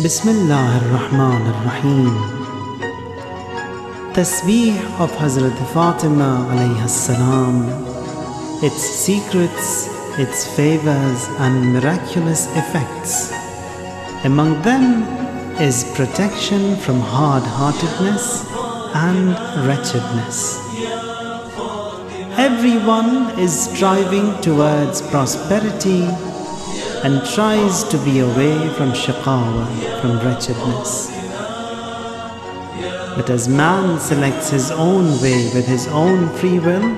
Bismillah ar-Rahman ar-Rahim. Tasbeeh of Hazrat Fatima a.s, its secrets, its favors and miraculous effects. Among them is protection from hard-heartedness and wretchedness. Everyone is striving towards prosperity and tries to be away from shaqawa, from wretchedness. But as man selects his own way with his own free will,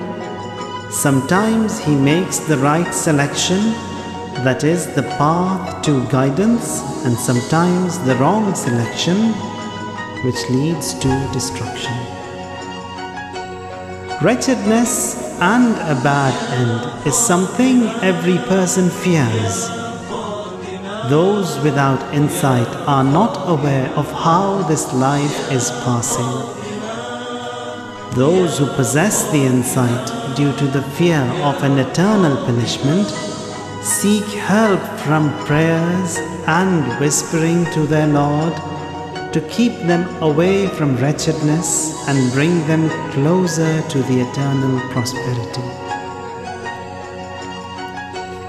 sometimes he makes the right selection, that is the path to guidance, and sometimes the wrong selection, which leads to destruction. Wretchedness and a bad end is something every person fears. Those without insight are not aware of how this life is passing. Those who possess the insight due to the fear of an eternal punishment seek help from prayers and whispering to their Lord to keep them away from wretchedness and bring them closer to the eternal prosperity.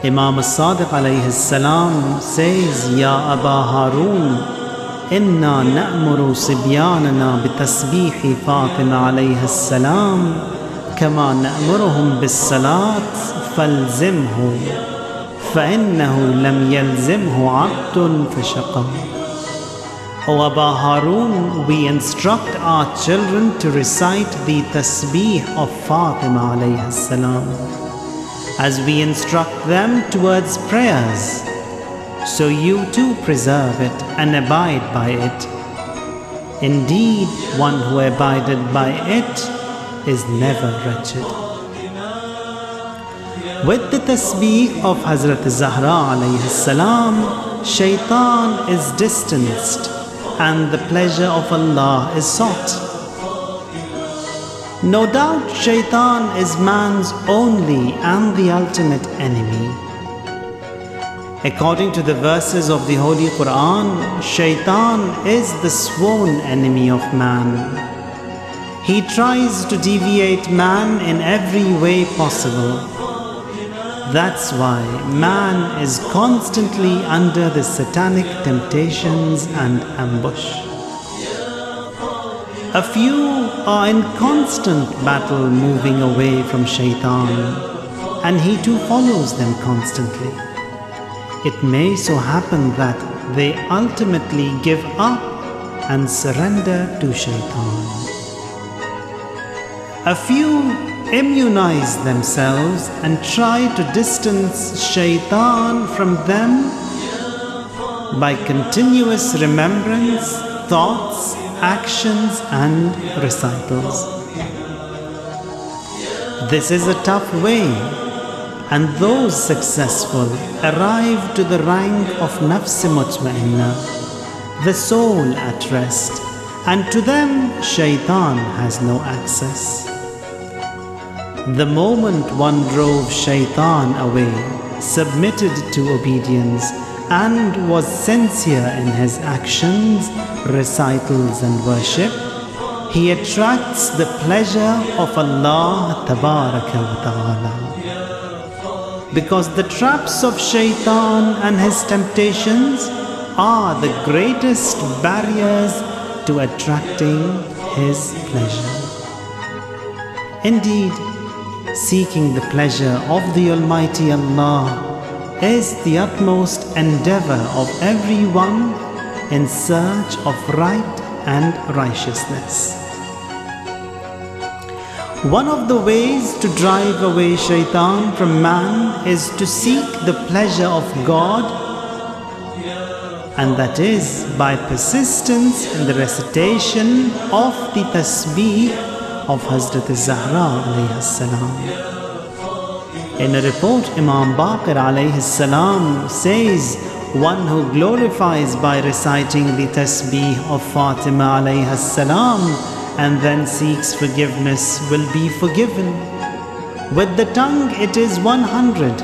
Imam as-Sadiq alayhi salam says, Ya Aba Harun, inna na'muru sibyanana bitasbeeh Fatima alayhi salam kama na'muruhum bis-salat falzimhu fa'innahu lam yalzimhu 'abdun fashaqa. O Aba Harun, we instruct our children to recite the Tasbeeh of Fatima alayhi salam, as we instruct them towards prayers. So you too preserve it and abide by it. Indeed, one who abided by it is never wretched. With the Tasbeeh of Hazrat Zahra alayhi salam, Shaitan is distanced and the pleasure of Allah is sought. No doubt Shaitan is man's only and the ultimate enemy. According to the verses of the Holy Quran, Shaitan is the sworn enemy of man. He tries to deviate man in every way possible. That's why man is constantly under the satanic temptations and ambush. A few are in constant battle moving away from Shaitan, and he too follows them constantly. It may so happen that they ultimately give up and surrender to Shaitan. A few immunize themselves and try to distance Shaitan from them by continuous remembrance, thoughts, actions and recitals. This is a tough way, and those successful arrive to the rank of Nafs Mutma'inna, the soul at rest, and to them Shaitan has no access. The moment one drove Shaitan away, submitted to obedience, and was sincere in his actions, recitals and worship, he attracts the pleasure of Allah Tabaraka wa Ta'ala. Because the traps of Shaitan and his temptations are the greatest barriers to attracting his pleasure. Indeed, seeking the pleasure of the Almighty Allah is the utmost endeavor of everyone in search of right and righteousness. One of the ways to drive away Shaitan from man is to seek the pleasure of God, and that is by persistence in the recitation of the Tasbeeh of Hazrat Zahra alayhi salam. In a report, Imam Baqir alayhi salam says, one who glorifies by reciting the Tasbeeh of Fatima alayhi salam and then seeks forgiveness will be forgiven. With the tongue it is 100,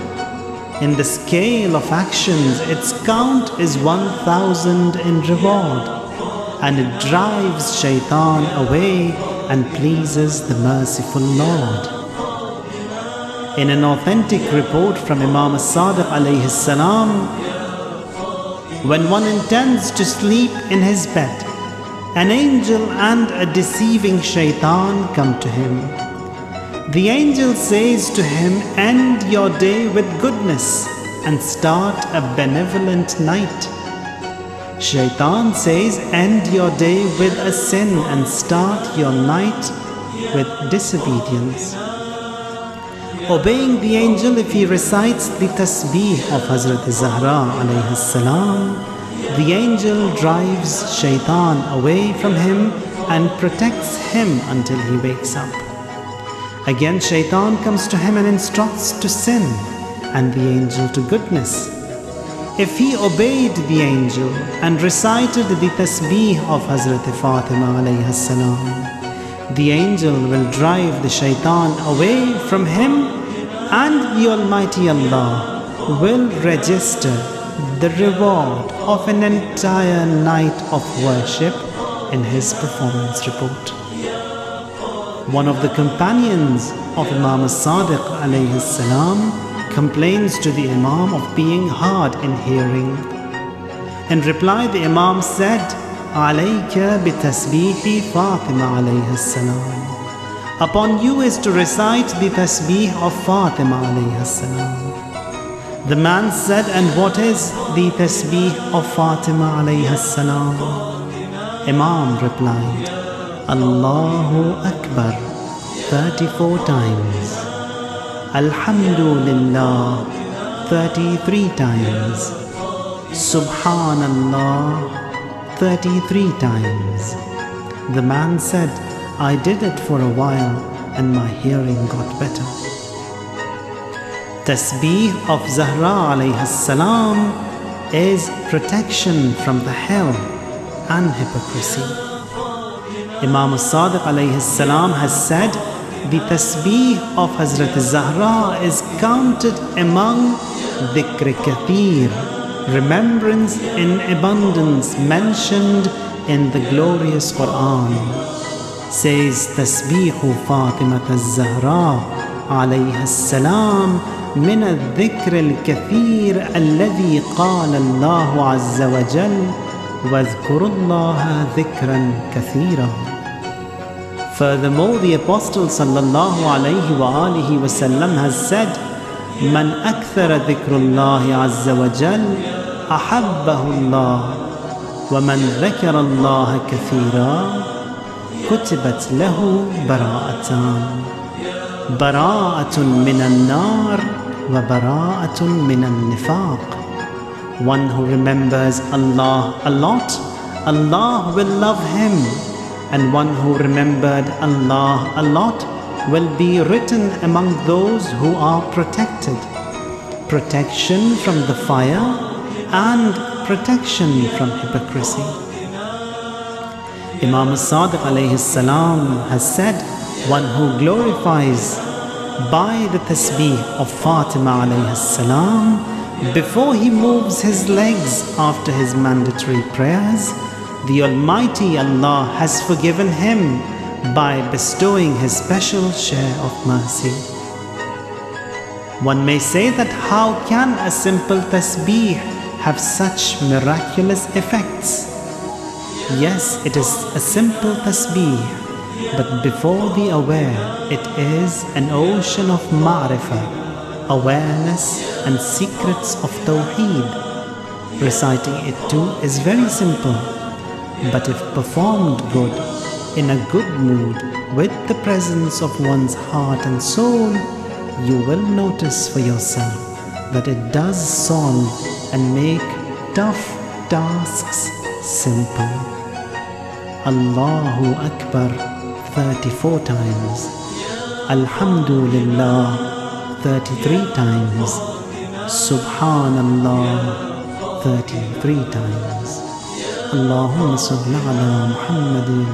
In the scale of actions, its count is 1,000 in reward, and it drives shaitan away and pleases the merciful Lord. In an authentic report from Imam Sadiq a.s, when one intends to sleep in his bed, an angel and a deceiving shaitan come to him. The angel says to him, "End your day with goodness and start a benevolent night." Shaitan says, "End your day with a sin and start your night with disobedience." Obeying the angel, if he recites the Tasbeeh of Hazrat Zahra a.s, the angel drives shaitan away from him and protects him until he wakes up. Again, shaitan comes to him and instructs to sin, and the angel to goodness. If he obeyed the angel and recited the Tasbeeh of Hazrat Fatima a.s, the angel will drive the shaitan away from him, and the Almighty Allah will register the reward of an entire night of worship in his performance report. One of the companions of Imam Sadiq a.s. complains to the Imam of being hard in hearing. In reply, the Imam said, "Alayka bi-tasbeehi Fatima a.s. Upon you is to recite the Tasbeeh of Fatima a.s. The man said, "And what is the Tasbeeh of Fatima a.s.?" Imam replied, "Allahu Akbar 34 times, Alhamdulillah 33 times, Subhanallah 33 times. The man said, "I did it for a while and my hearing got better." Tasbeeh of Zahra a.s. is protection from the hell and hypocrisy. Imam Sadiq a.s. has said, the Tasbeeh of Hazrat Zahra is counted among Dhikr Kathir, remembrance in abundance mentioned in the glorious Quran. Says Tasbeeh of Fatima a.s. عليها السلام من الذكر الكثير الذي قال الله عز وجل واذكروا الله ذكرا كثيرا. Furthermore, the Apostle sallallahu alayhi wa alihi wasallam has said, من أكثر ذكر الله عز وجل أحبه الله ومن ذكر الله كثيرا كتبت له براءتان براءة من النار وبراءة من النفاق. One who remembers Allah a lot, Allah will love him, and one who remembered Allah a lot will be written among those who are protected. Protection from the fire and protection from hypocrisy. Imam Sadiq alayhi salam has said, one who glorifies by the tasbih of Fatima alayhi salam before he moves his legs after his mandatory prayers, the Almighty Allah has forgiven him by bestowing his special share of mercy. One may say that how can a simple tasbih have such miraculous effects? Yes, it is a simple tasbih, but before the aware, it is an ocean of ma'rifah, awareness and secrets of Tawheed. Reciting it too is very simple, but if performed good, in a good mood, with the presence of one's heart and soul, you will notice for yourself that it does solve and make tough tasks simple. Allahu Akbar 34 times, Alhamdulillah 33 times, Subhanallah 33 times. Allahumma salli ala Muhammadin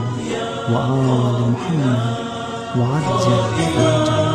wa ali Muhammad wa ajjal farajah.